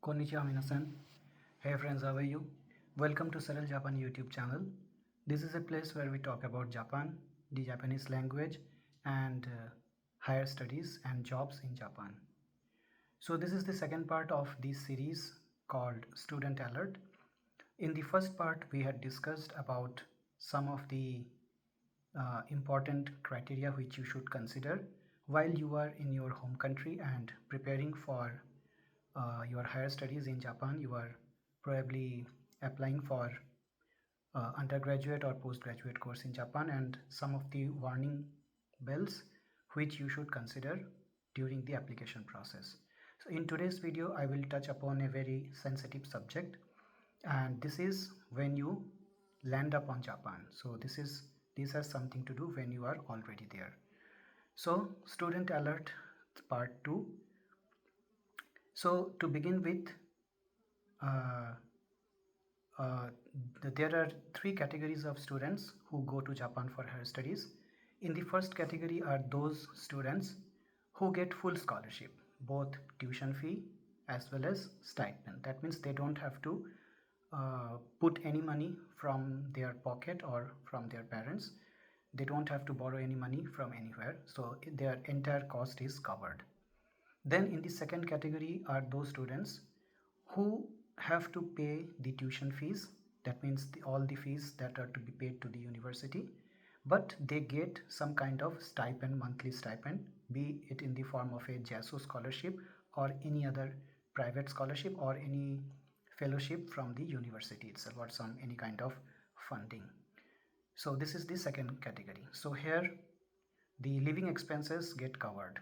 Konnichiwa minasan. Hey friends, how are you? Welcome to Saral Japan YouTube channel. This is a place where we talk about Japan, the Japanese language, and higher studies and jobs in Japan. So this is the second part of this series called Student Alert. In the first part, we had discussed about some of the important criteria which you should consider while you are in your home country and preparing for your higher studies in Japan. You are probably applying for undergraduate or postgraduate course in Japan, and some of the warning bells which you should consider during the application process. So in today's video I will touch upon a very sensitive subject, and this is when you land upon Japan. So this has something to do when you are already there. So student alert part 2. So to begin with, uh, uh, there are three categories of students who go to Japan for higher studies. In the first category are those students who get full scholarship, both tuition fee as well as stipend. That means they don't have to put any money from their pocket or from their parents. They don't have to borrow any money from anywhere, so their entire cost is covered. Then in the second category are those students who have to pay the tuition fees. That means all the fees that are to be paid to the university, but they get some kind of stipend, monthly stipend, be it in the form of a JASO scholarship or any other private scholarship or any fellowship from the university itself or some any kind of funding. So this is the second category. So here the living expenses get covered.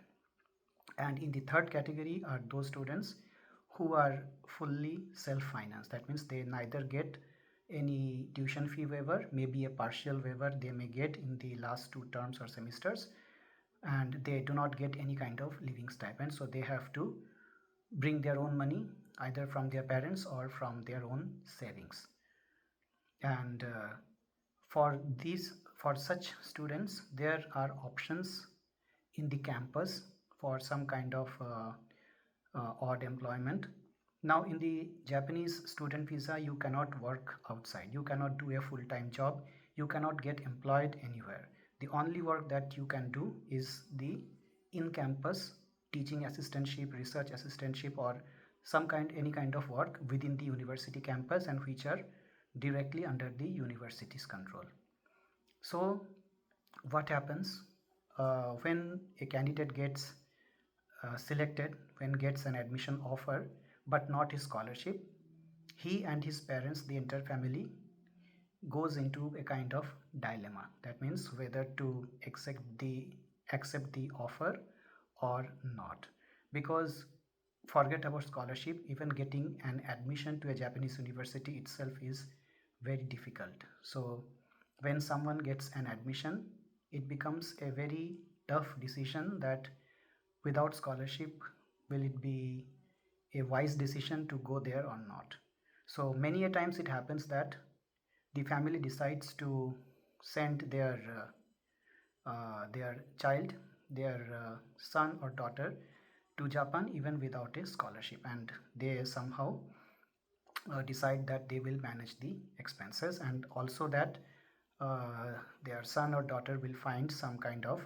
And in the third category are those students who are fully self-financed. That means they neither get any tuition fee waiver, maybe a partial waiver they may get in the last two terms or semesters, and they do not get any kind of living stipend. So they have to bring their own money either from their parents or from their own savings. And for such students there are options in the campus for some kind of odd employment. Now in the Japanese student visa you cannot work outside, you cannot do a full-time job, you cannot get employed anywhere. The only work that you can do is the in-campus teaching assistantship, research assistantship, or any kind of work within the university campus and which are directly under the university's control. So what happens when a candidate gets selected, when gets an admission offer but not his scholarship, he and his parents, the entire family, goes into a kind of dilemma. That means whether to accept the offer or not, because forget about scholarship, even getting an admission to a Japanese university itself is very difficult. So when someone gets an admission, it becomes a very tough decision that without scholarship, will it be a wise decision to go there or not. So many a times it happens that the family decides to send their child, their son or daughter to Japan even without a scholarship, and they somehow decide that they will manage the expenses, and also that their son or daughter will find some kind of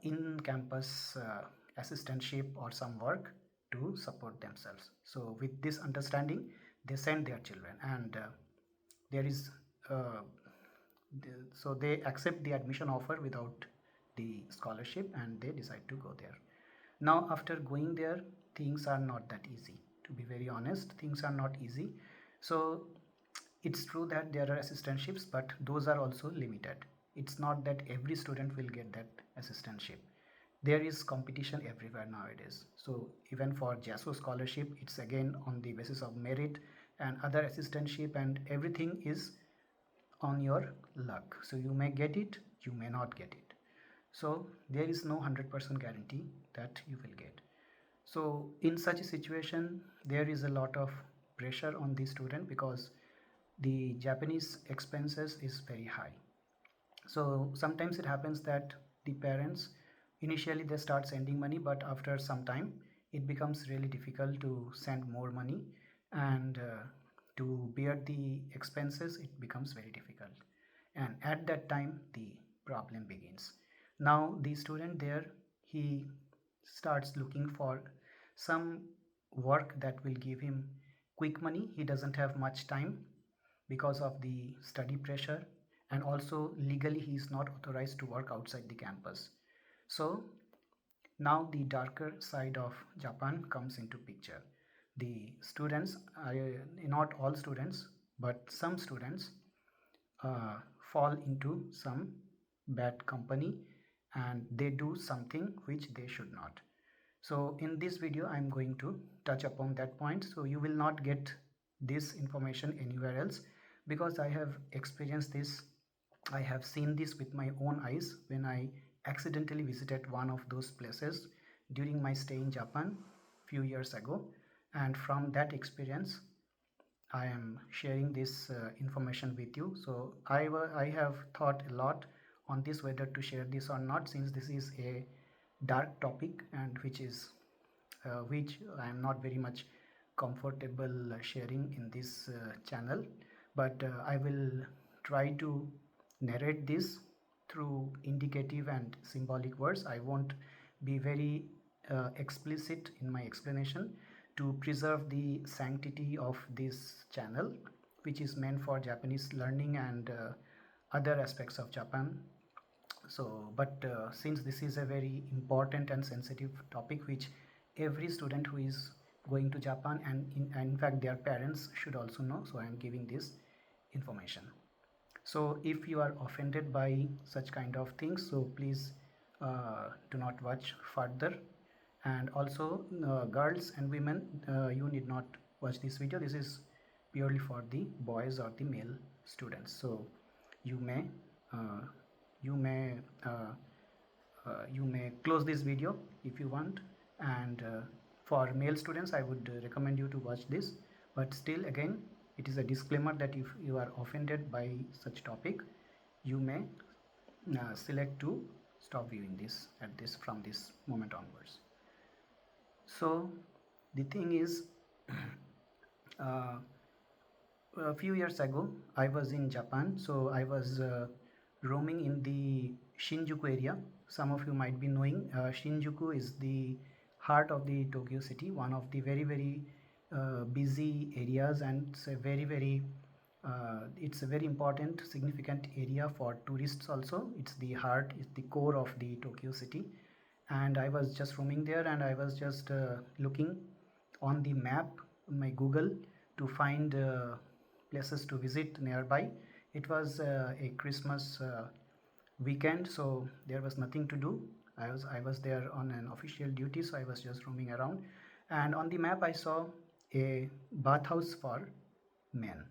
in-campus assistantship or some work to support themselves. So with this understanding they send their children, and there is uh, so they accept the admission offer without the scholarship and they decide to go there. Now after going there, things are not that easy, to be very honest. Things are not easy. So it's true that there are assistantships, but those are also limited. It's not that every student will get that assistantship. There is competition everywhere nowadays. So even for JASO scholarship, it's again on the basis of merit, and other assistantship and everything is on your luck. So you may get it, you may not get it. So there is no 100% guarantee that you will get. So in such a situation, there is a lot of pressure on the student because the Japanese expenses is very high. So sometimes it happens that the parents initially they start sending money, but after some time it becomes really difficult to send more money, and to bear the expenses it becomes very difficult. And at that time the problem begins. Now the student there, he starts looking for some work that will give him quick money. He doesn't have much time because of the study pressure, and also legally he is not authorized to work outside the campus. So now the darker side of Japan comes into picture. The students, not all students, but some students uh, fall into some bad company, and they do something which they should not. So in this video I'm going to touch upon that point, so you will not get this information anywhere else, because I have experienced this. I have seen this with my own eyes when I accidentally visited one of those places during my stay in Japan few years ago, and from that experience I am sharing this information with you. So I have thought a lot on this, whether to share this or not, since this is a dark topic, and which I am not very much comfortable sharing in this channel. But I will try to narrate this through indicative and symbolic words. I won't be very explicit in my explanation, to preserve the sanctity of this channel, which is meant for Japanese learning and other aspects of Japan. So but since this is a very important and sensitive topic which every student who is going to Japan, and in fact their parents should also know, so I am giving this information. So if you are offended by such kind of things, so please do not watch further. And also girls and women, you need not watch this video. This is purely for the boys or the male students. So you may uh, you may uh, you may close this video if you want. And for male students I would recommend you to watch this, but still again it is a disclaimer that if you are offended by such topic, you may select to stop viewing this at this from this moment onwards. So the thing is, uh, a few years ago I was in Japan, so I was roaming in the Shinjuku area. Some of you might be knowing Shinjuku is the heart of the Tokyo city, one of the very busy areas, and it's a very important significant area for tourists also. It's the heart, it's the core of the Tokyo city. And I was just roaming there, and I was just looking on the map on my Google to find places to visit nearby. It was a Christmas weekend, so there was nothing to do. I was there on an official duty, so I was just roaming around, and on the map I saw a bathhouse for men.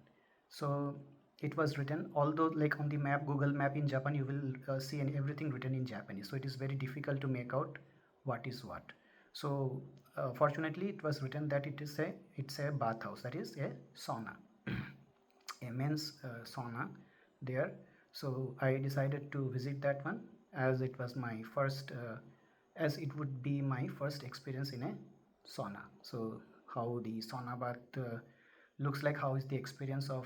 So it was written, although like on the map, Google map in Japan, you will see everything written in Japanese, so it is very difficult to make out what is what. So fortunately it was written that it's a bathhouse, that is a sauna, a men's sauna there. So I decided to visit that one, as it was my first as it would be my first experience in a sauna. So how the sauna bath looks like, how is the experience of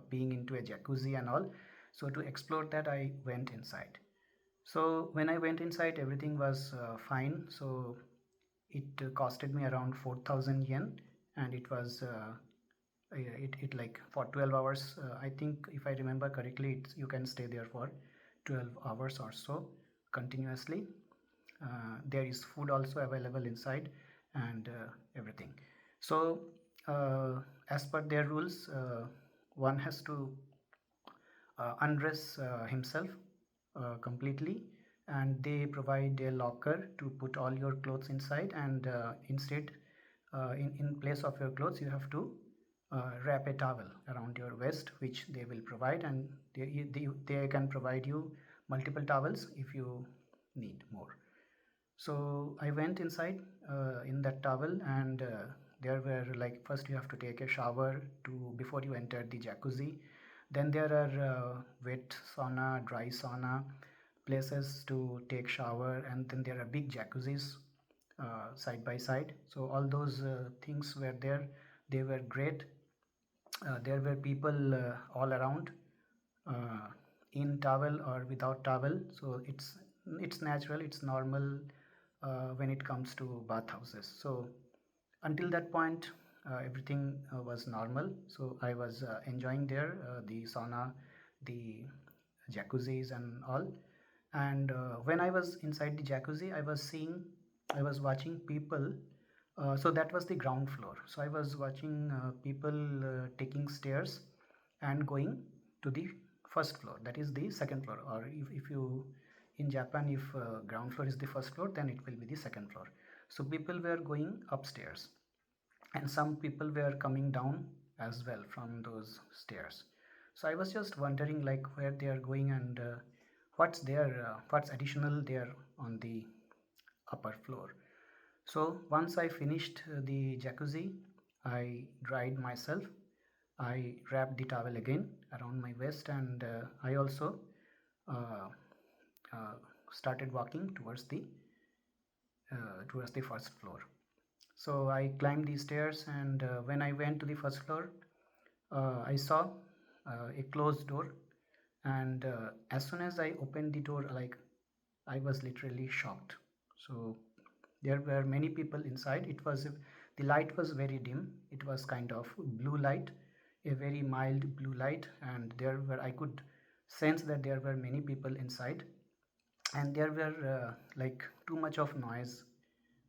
being into a jacuzzi and all. So to explore that I went inside. So when I went inside, everything was fine. So it costed me around 4,000 yen, and it was it like for 12 hours. I think if I remember correctly, you can stay there for 12 hours or so continuously. There is food also available inside, and everything. So as per their rules, one has to undress himself completely, and they provide a locker to put all your clothes inside, and instead in place of your clothes you have to wrap a towel around your waist, which they will provide, and they can provide you multiple towels if you need more. So I went inside in that towel, and there were like, first you have to take a shower to before you enter the jacuzzi. Then there are wet sauna, dry sauna places to take shower, and then there are big jacuzzis side by side. So all those things were there. They were great. There were people all around, uh, in towel or without towel. So it's natural, it's normal when it comes to bathhouses. So until that point, everything was normal. So I was enjoying there, the sauna, the jacuzzis and all. And when I was inside the jacuzzi, I was watching people. So that was the ground floor. So I was watching people taking stairs and going to the first floor. That is the second floor. Or if you in Japan, if ground floor is the first floor, then it will be the second floor. So people were going upstairs, and some people were coming down as well from those stairs. So I was just wondering like where they are going, and what's additional there on the upper floor. So once I finished the jacuzzi, I dried myself. I wrapped the towel again around my waist, and I also uh, uh, started walking towards the first floor. So I climbed the stairs, and when I went to the first floor, I saw a closed door. And as soon as I opened the door, like, I was literally shocked. So there were many people inside. The light was very dim. It was kind of blue light, a very mild blue light, and I could sense that there were many people inside, and there were like too much of noise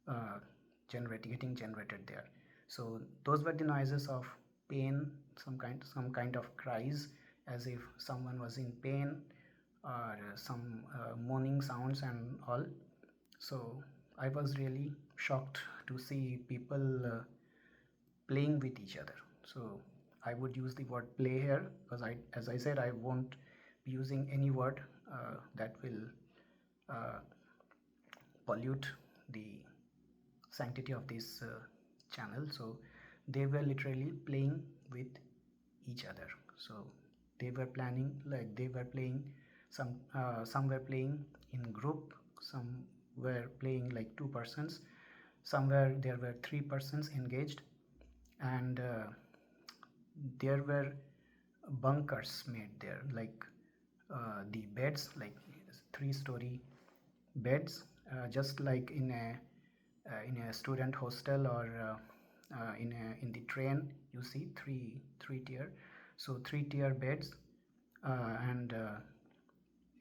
uh, getting generated there. So those were the noises of pain, some kind of cries, as if someone was in pain, or some moaning sounds and all. So I was really shocked to see people playing with each other. So I would use the word play here, because as I said, I won't be using any word that will uh, pollute the sanctity of this channel. So they were literally playing with each other. So they were planning, like they were playing, some were playing in group, some were playing like two persons, somewhere there were three persons engaged. And there were bunkers made there, like the beds, like three-story beds, just like in a student hostel, or in the train. You see three tier, so three-tier beds, and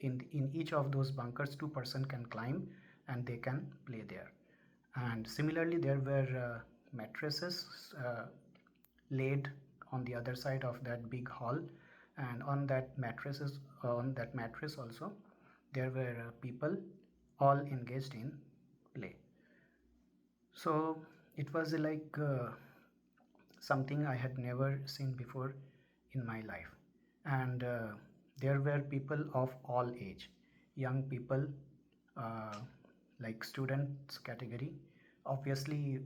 in each of those bunkers, two-person can climb and they can play there. And similarly, there were mattresses laid on the other side of that big hall, and on that mattress also, there were people all engaged in play. So it was like something I had never seen before in my life. And there were people of all age, young people, uh, like students category, obviously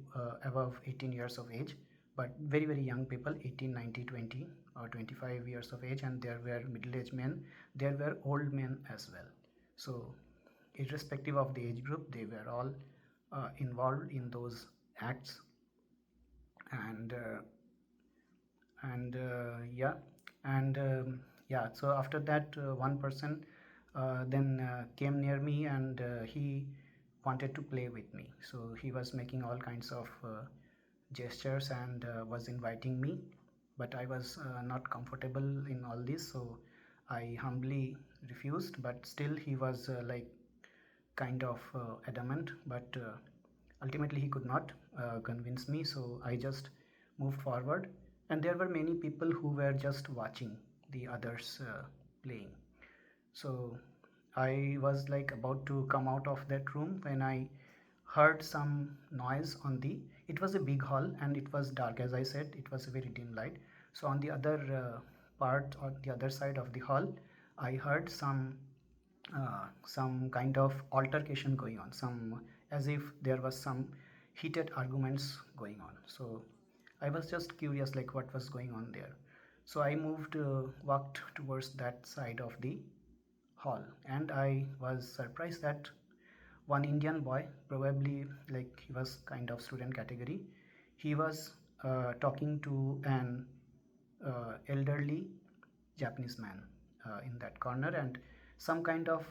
above 18 years of age, but very very young people, 18, 19, 20 or 25 years of age. And there were middle-aged men, there were old men as well. So irrespective of the age group, they were all involved in those acts. And yeah. And yeah, so after that, one person then came near me, and he wanted to play with me. So he was making all kinds of gestures, and was inviting me, but I was not comfortable in all this, so I humbly refused. But still he was like kind of adamant, but ultimately he could not convince me, so I just moved forward. And there were many people who were just watching the others playing. So I was like about to come out of that room when I heard some noise on the it was a big hall, and it was dark. As I said, it was a very dim light. So on the other part, or the other side of the hall, I heard some kind of altercation going on, some as if there was some heated arguments going on. So I was just curious like what was going on there. So I walked towards that side of the hall, and I was surprised that one Indian boy, probably like he was kind of student category, he was talking to an elderly Japanese man in that corner, and some kind of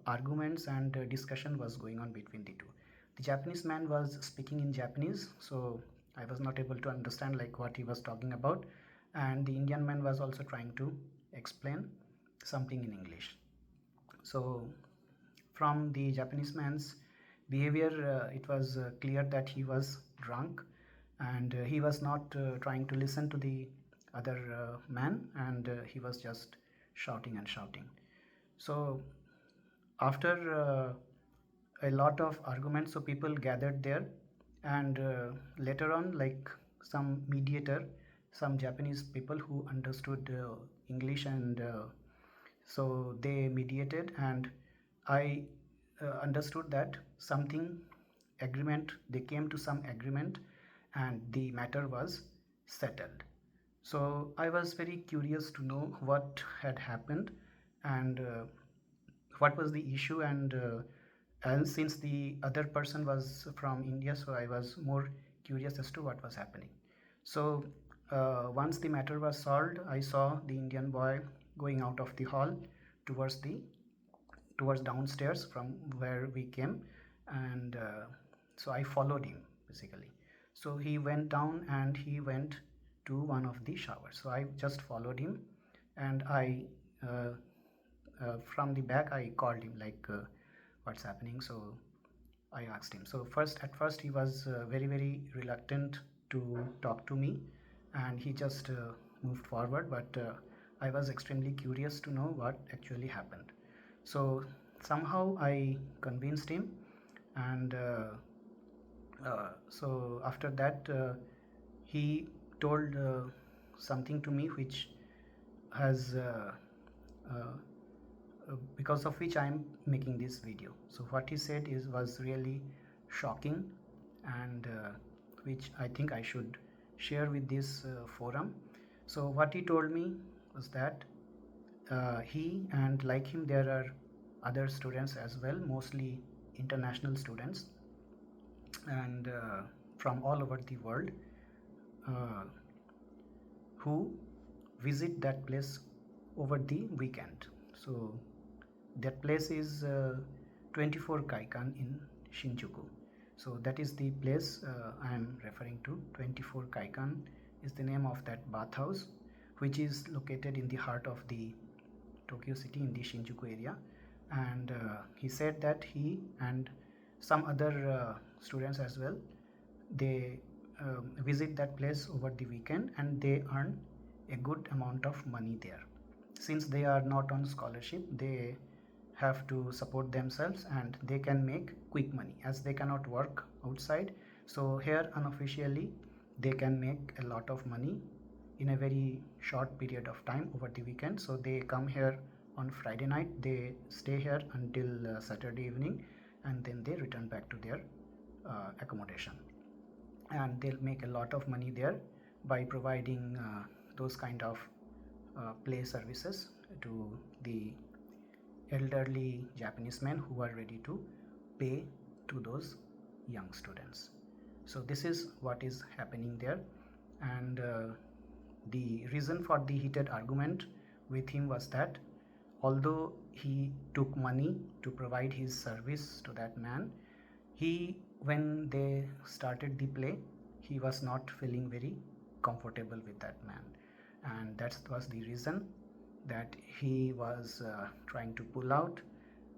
arguments and discussion was going on between the two. The Japanese man was speaking in Japanese, so I was not able to understand like what he was talking about, and the Indian man was also trying to explain something in English. So from the Japanese man's behavior, it was clear that he was drunk, and he was not trying to listen to the other man, and he was just shouting and shouting. So after a lot of arguments, so people gathered there, and later on, like some mediator, some Japanese people who understood English, and so they mediated, and I understood that something agreement, they came to some agreement, and the matter was settled. So I was very curious to know what had happened, and what was the issue, and since the other person was from India, so I was more curious as to what was happening. So once the matter was solved, I saw the Indian boy going out of the hall towards the towards downstairs from where we came, and so I followed him basically. So he went down and he went to one of the showers, so I just followed him, and I uh, from the back I called him like what's happening. So I asked him. So at first he was very reluctant to talk to me, and he just moved forward, but I was extremely curious to know what actually happened. So somehow I convinced him, and so after that he told something to me which has because of which I am making this video. So what he said is was really shocking, and which I think I should share with this forum. So what he told me was that he and like him there are other students as well, mostly international students, and from all over the world, uh, who visit that place over the weekend. So that place is 24 Kaikan in Shinjuku. So that is the place I am referring to. 24 Kaikan is the name of that bathhouse, which is located in the heart of the Tokyo city in the Shinjuku area. And he said that he and some other students as well, they visit that place over the weekend, and they earn a good amount of money there. Since they are not on scholarship, they have to support themselves, and they can make quick money as they cannot work outside. So here unofficially they can make a lot of money in a very short period of time over the weekend. So they come here on Friday night, they stay here until Saturday evening, and then they return back to their accommodation, and they'll make a lot of money there by providing those kind of play services to the elderly Japanese men who are ready to pay to those young students. So this is what is happening there, and the reason for the heated argument with him was that although he took money to provide his service to that man, he, when they started the play, he was not feeling very comfortable with that man, and that was the reason that he was trying to pull out,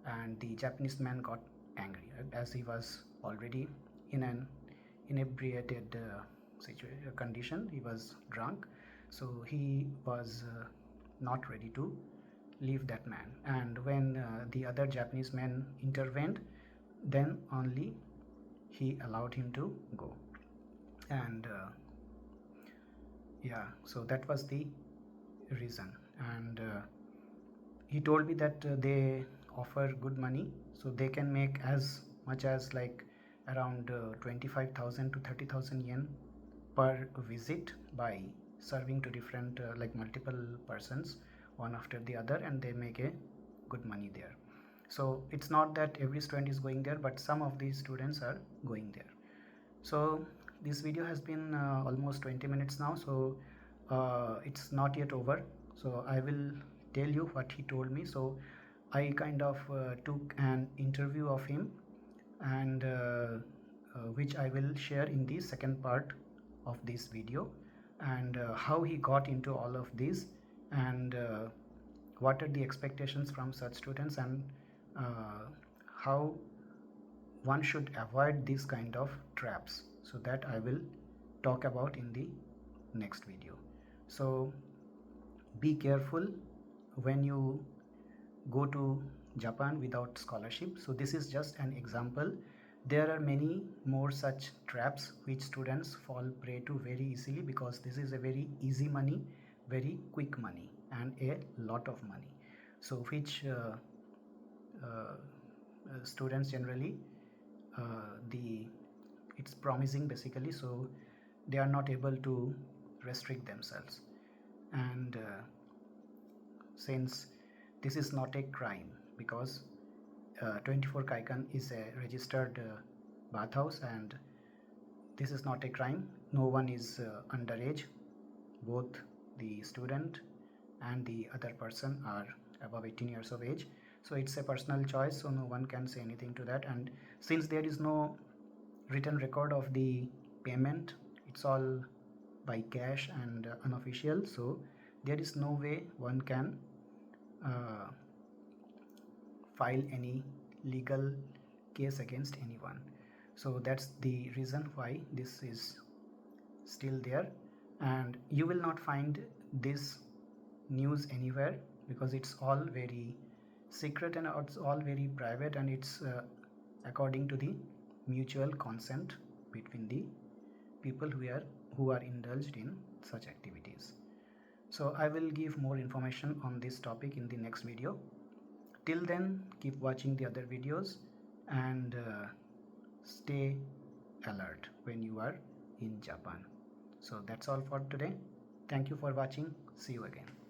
and the Japanese man got angry as he was already in an inebriated condition. He was drunk, so he was not ready to leave that man, and when the other Japanese men intervened, then only he allowed him to go. And yeah, so that was the reason. And he told me that they offer good money, so they can make as much as like around 25,000 to 30,000 yen per visit by serving to different like multiple persons one after the other, and they make a good money there. So it's not that every student is going there, but some of these students are going there. So this video has been almost 20 minutes now, so it's not yet over. So I will tell you what he told me. So I kind of took an interview of him, and which I will share in the second part of this video, and how he got into all of this, and what are the expectations from such students, and how one should avoid these kind of traps. So that I will talk about in the next video. So be careful when you go to Japan without scholarship. So this is just an example. There are many more such traps which students fall prey to very easily, because this is a very easy money, very quick money, and a lot of money. So which students generally the it's promising basically, so they are not able to restrict themselves. And since this is not a crime, because 24 Kaikan is a registered bathhouse, and this is not a crime. No one is underage. Both the student and the other person are above 18 years of age. So it's a personal choice, so no one can say anything to that. And since there is no written record of the payment, it's all by cash and unofficial, so there is no way one can uh, file any legal case against anyone. So that's the reason why this is still there, and you will not find this news anywhere, because it's all very secret and it's all very private, and it's according to the mutual consent between the people who are indulged in such activities. So I will give more information on this topic in the next video. Till then, keep watching the other videos, and stay alert when you are in Japan. So that's all for today. Thank you for watching. See you again.